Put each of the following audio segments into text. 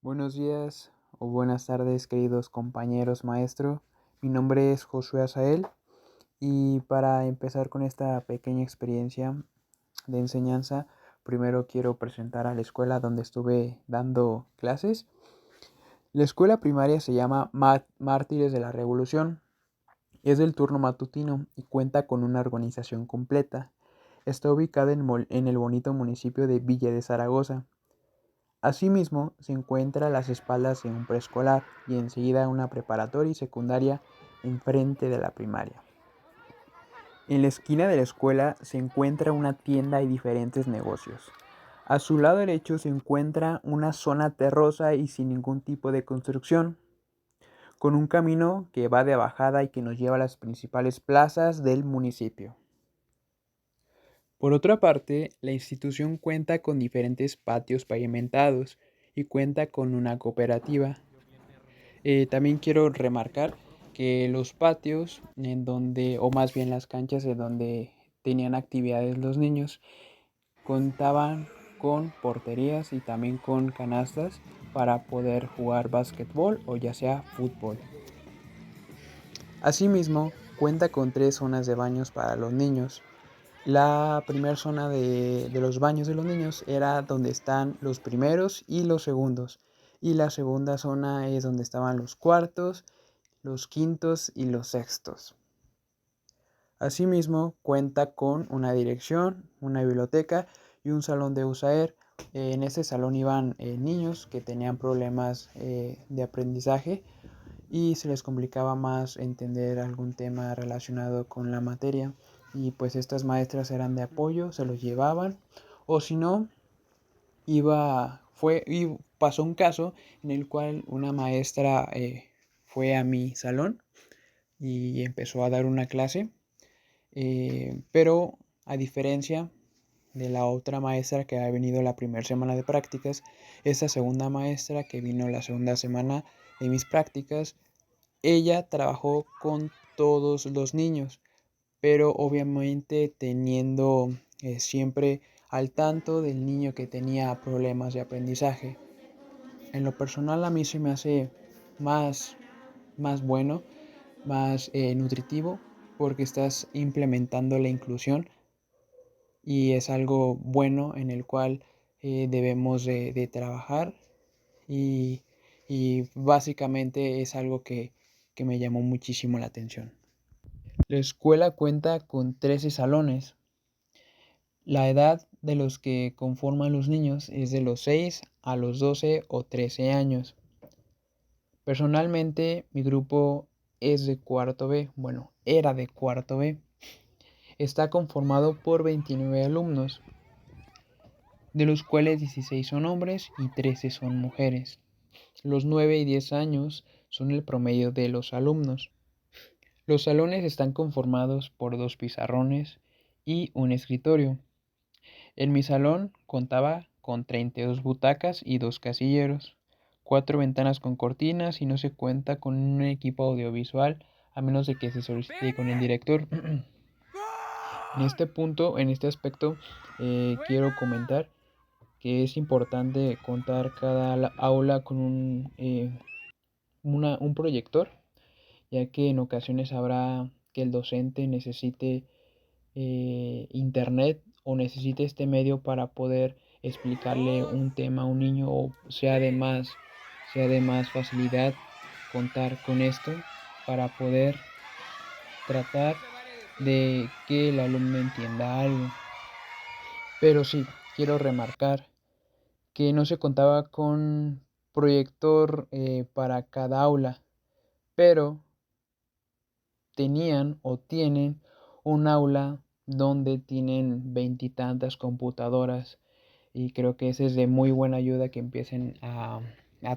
Buenos días o buenas tardes, queridos compañeros maestro. Mi nombre es Josué Azael y para empezar con esta pequeña experiencia de enseñanza, primero quiero presentar a la escuela donde estuve dando clases. La escuela primaria se llama Mártires de la Revolución. Es del turno matutino y cuenta con una organización completa. Está ubicada en el bonito municipio de Villa de Zaragoza. Asimismo, se encuentra a las espaldas de un preescolar y enseguida una preparatoria y secundaria enfrente de la primaria. En la esquina de la escuela se encuentra una tienda y diferentes negocios. A su lado derecho se encuentra una zona terrosa y sin ningún tipo de construcción, con un camino que va de bajada y que nos lleva a las principales plazas del municipio. Por otra parte, la institución cuenta con diferentes patios pavimentados y cuenta con una cooperativa. También quiero remarcar que los patios en donde, o más bien las canchas en donde tenían actividades los niños, contaban con porterías y también con canastas para poder jugar básquetbol o ya sea fútbol. Asimismo, cuenta con 3 zonas de baños para los niños. La primera zona de los baños de los niños era donde están los primeros y los segundos. Y la segunda zona es donde estaban los cuartos, los quintos y los sextos. Asimismo, cuenta con una dirección, una biblioteca y un salón de usaer. En este salón iban niños que tenían problemas de aprendizaje y se les complicaba más entender algún tema relacionado con la materia. Y pues estas maestras eran de apoyo, se los llevaban. O si no, pasó un caso en el cual una maestra fue a mi salón y empezó a dar una clase, pero a diferencia de la otra maestra que había venido la primera semana de prácticas, esta segunda maestra que vino la segunda semana de mis prácticas, ella trabajó con todos los niños, pero obviamente teniendo siempre al tanto del niño que tenía problemas de aprendizaje. En lo personal a mí se me hace más, más bueno, más nutritivo, porque estás implementando la inclusión y es algo bueno en el cual debemos de trabajar y, y básicamente es algo que me llamó muchísimo la atención. La escuela cuenta con 13 salones. La edad de los que conforman los niños es de los 6 a los 12 o 13 años. Personalmente, mi grupo es de cuarto B, bueno, era de cuarto B. Está conformado por 29 alumnos, de los cuales 16 son hombres y 13 son mujeres. Los 9 y 10 años son el promedio de los alumnos. Los salones están conformados por 2 pizarrones y un escritorio. En mi salón contaba con 32 butacas y 2 casilleros, 4 ventanas con cortinas y no se cuenta con un equipo audiovisual a menos de que se solicite con el director. En este punto, en este aspecto, quiero comentar que es importante contar cada aula con un proyector, ya que en ocasiones habrá que el docente necesite internet o necesite este medio para poder explicarle un tema a un niño o sea de más facilidad contar con esto para poder tratar de que el alumno entienda algo. Pero sí, quiero remarcar que no se contaba con proyector para cada aula, pero tenían o tienen un aula donde tienen veintitantas computadoras y creo que ese es de muy buena ayuda que empiecen a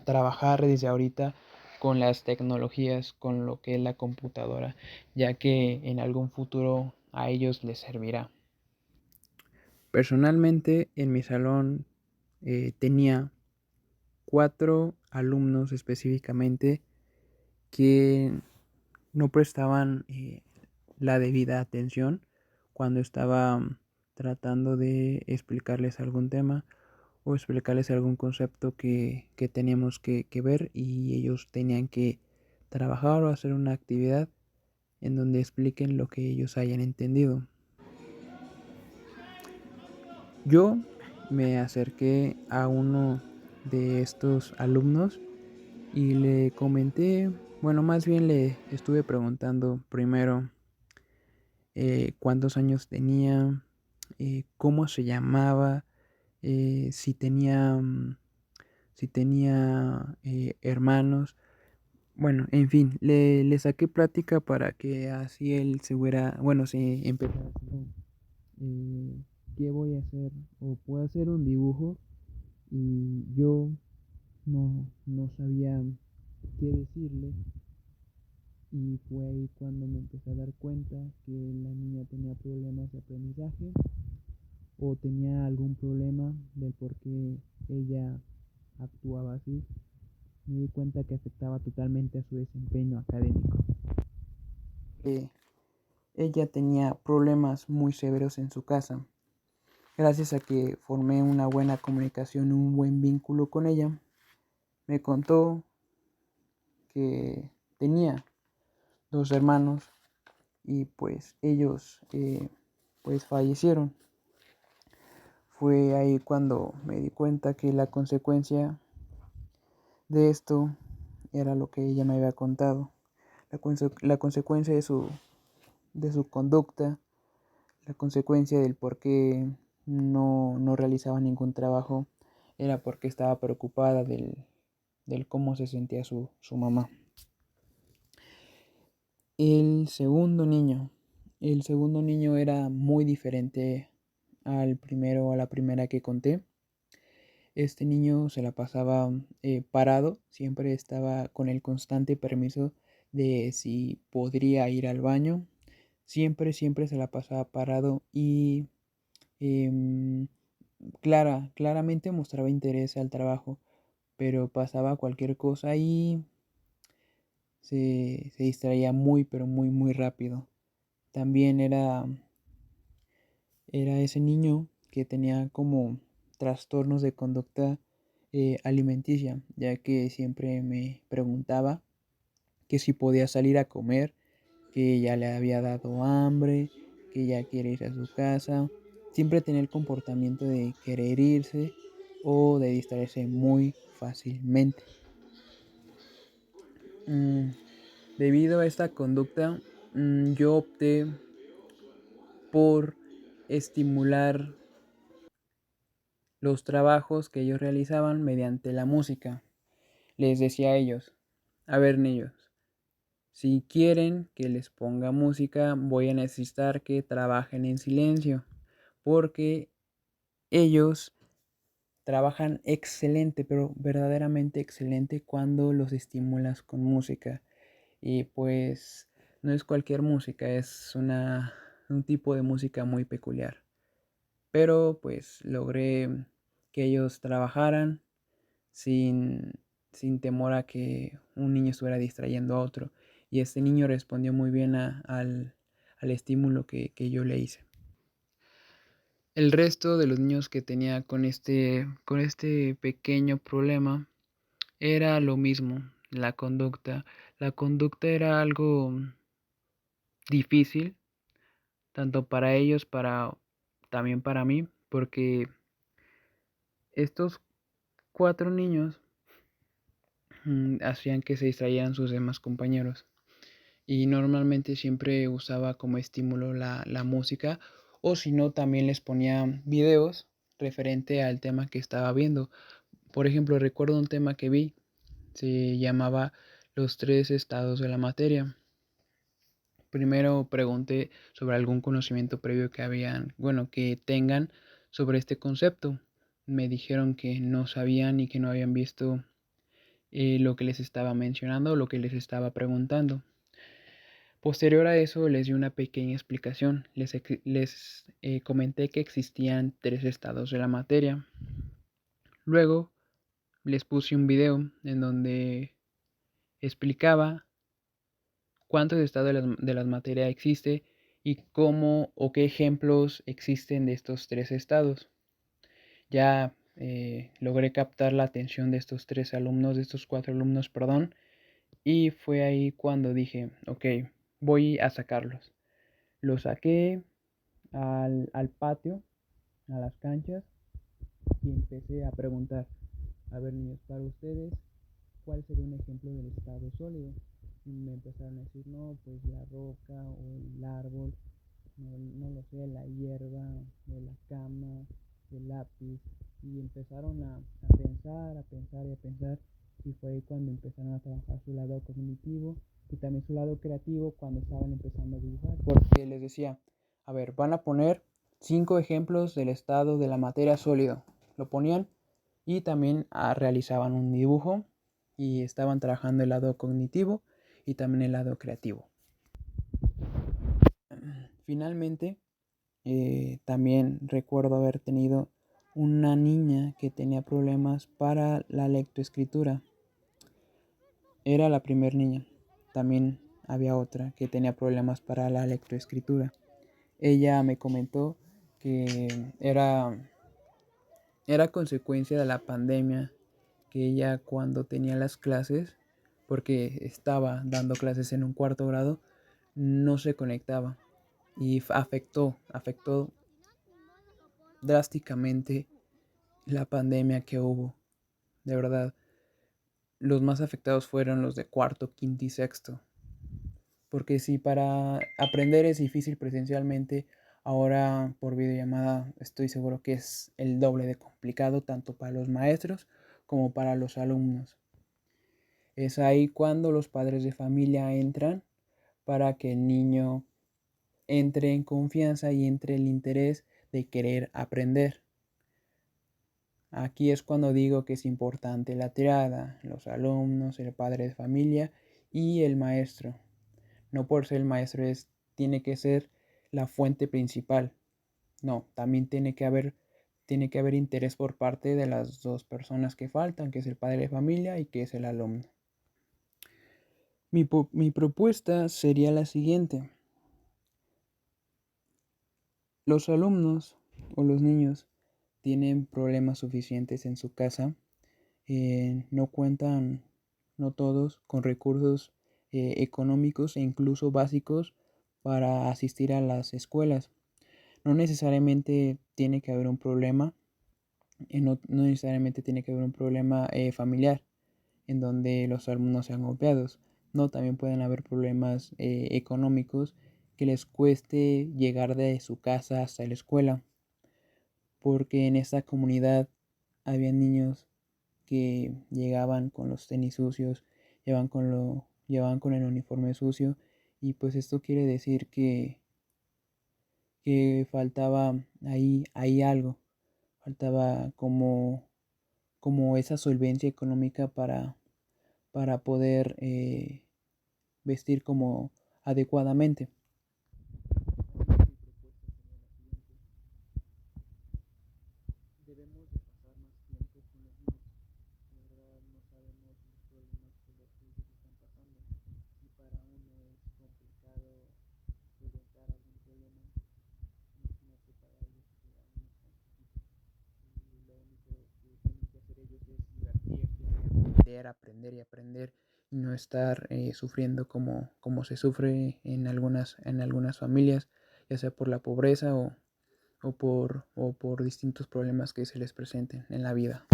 trabajar desde ahorita con las tecnologías, con lo que es la computadora, ya que en algún futuro a ellos les servirá. Personalmente en mi salón tenía 4 alumnos específicamente que no prestaban la debida atención cuando estaba tratando de explicarles algún tema o explicarles algún concepto que teníamos que ver, y ellos tenían que trabajar o hacer una actividad en donde expliquen lo que ellos hayan entendido. Yo me acerqué a uno de estos alumnos y le comenté, bueno, más bien le estuve preguntando primero cuántos años tenía, cómo se llamaba, si tenía, hermanos. Bueno, en fin, le saqué plática para que así él se hubiera, bueno, se empezara a hacer, eh, ¿qué voy a hacer? O puedo hacer un dibujo, y yo no sabía qué decirle, y fue ahí cuando me empecé a dar cuenta que la niña tenía problemas de aprendizaje o tenía algún problema del por qué ella actuaba así. Me di cuenta que afectaba totalmente a su desempeño académico. Ella tenía problemas muy severos en su casa. Gracias a que formé una buena comunicación, un buen vínculo con ella, me contó que tenía 2 hermanos, y pues ellos pues fallecieron. Fue ahí cuando me di cuenta que la consecuencia de esto era lo que ella me había contado. La consecuencia de su conducta, la consecuencia del por qué no realizaba ningún trabajo, era porque estaba preocupada del cómo se sentía su mamá. El segundo niño. El segundo niño era muy diferente al primero o a la primera que conté. Este niño se la pasaba parado, siempre estaba con el constante permiso de si podría ir al baño. Siempre se la pasaba parado, y em, claramente mostraba interés al trabajo, pero pasaba cualquier cosa y se distraía muy, pero muy, muy rápido. También era ese niño que tenía como trastornos de conducta alimenticia, ya que siempre me preguntaba que si podía salir a comer, que ya le había dado hambre, que ya quiere ir a su casa. Siempre tenía el comportamiento de querer irse o de distraerse muy fácilmente. Debido a esta conducta, yo opté por estimular los trabajos que ellos realizaban mediante la música. Les decía a ellos: a ver, niños, si quieren que les ponga música, voy a necesitar que trabajen en silencio, porque ellos trabajan excelente, pero verdaderamente excelente, cuando los estimulas con música. Y pues no es cualquier música, es un tipo de música muy peculiar. Pero pues logré que ellos trabajaran sin, sin temor a que un niño estuviera distrayendo a otro. Y este niño respondió muy bien al estímulo que yo le hice. El resto de los niños que tenía con este pequeño problema era lo mismo, la conducta. La conducta era algo difícil, tanto para ellos, también para mí, porque estos 4 niños hacían que se distrayeran sus demás compañeros. Y normalmente siempre usaba como estímulo la música, o si no, también les ponía videos referente al tema que estaba viendo. Por ejemplo, recuerdo un tema que vi, se llamaba Los 3 estados de la materia. Primero pregunté sobre algún conocimiento previo que tengan sobre este concepto. Me dijeron que no sabían y que no habían visto lo que les estaba mencionando o lo que les estaba preguntando. Posterior a eso les di una pequeña explicación. Les comenté que existían 3 estados de la materia. Luego les puse un video en donde explicaba cuántos estados de las materias existe y cómo o qué ejemplos existen de estos 3 estados. Ya logré captar la atención de estos de estos 4 alumnos, perdón, y fue ahí cuando dije, ok, voy a sacarlos. Los saqué al patio, a las canchas, y empecé a preguntar, a ver niños, para ustedes, ¿cuál sería un ejemplo del estado sólido? Y me empezaron a decir, no, pues la roca o el árbol, no lo sé, la hierba, o la cama, el lápiz, y empezaron a pensar, a pensar y a pensar, y fue ahí cuando empezaron a trabajar su lado cognitivo y también su lado creativo cuando estaban empezando a dibujar, porque les decía, a ver, van a poner 5 ejemplos del estado de la materia sólida, lo ponían y también realizaban un dibujo y estaban trabajando el lado cognitivo y también el lado creativo. Finalmente, también recuerdo haber tenido una niña que tenía problemas para la lectoescritura. Era la primer niña. También había otra que tenía problemas para la lectoescritura. Ella me comentó que era consecuencia de la pandemia, que ella cuando tenía las clases, porque estaba dando clases en un 4º grado, no se conectaba y afectó drásticamente la pandemia que hubo. De verdad, los más afectados fueron los de 4º, 5º y 6º. Porque si para aprender es difícil presencialmente, ahora por videollamada estoy seguro que es el doble de complicado tanto para los maestros como para los alumnos. Es ahí cuando los padres de familia entran para que el niño entre en confianza y entre el interés de querer aprender. Aquí es cuando digo que es importante la triada, los alumnos, el padre de familia y el maestro. No por ser el maestro tiene que ser la fuente principal. No, también tiene que haber interés por parte de las 2 personas que faltan, que es el padre de familia y que es el alumno. Mi propuesta sería la siguiente. Los alumnos o los niños tienen problemas suficientes en su casa. No cuentan, no todos, con recursos económicos e incluso básicos para asistir a las escuelas. No necesariamente tiene que haber un problema, no necesariamente tiene que haber un problema familiar en donde los alumnos sean golpeados. No, también pueden haber problemas económicos que les cueste llegar de su casa hasta la escuela, porque en esta comunidad había niños que llegaban con los tenis sucios, llevaban con el uniforme sucio, y pues esto quiere decir que faltaba ahí algo, faltaba como esa solvencia económica para poder vestir como adecuadamente. Debemos de pasar más tiempo con los niños. De verdad no sabemos los problemas por los que ellos están pasando. Si para uno es complicado solventar algún problema, imagínate para ellos que aún están chiquitos. Y lo único que tienen que hacer ellos es divertirse, aprender y aprender, y no estar sufriendo como se sufre en algunas familias, ya sea por la pobreza o por distintos problemas que se les presenten en la vida.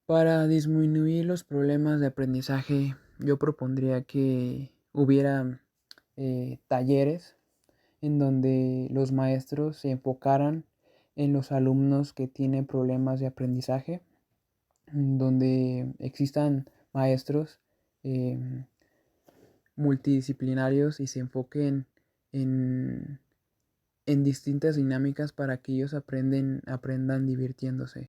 Para disminuir los problemas de aprendizaje, yo propondría que hubiera talleres en donde los maestros se enfocaran en los alumnos que tienen problemas de aprendizaje, donde existan maestros eh, multidisciplinarios y se enfoquen en distintas dinámicas para que ellos aprendan divirtiéndose.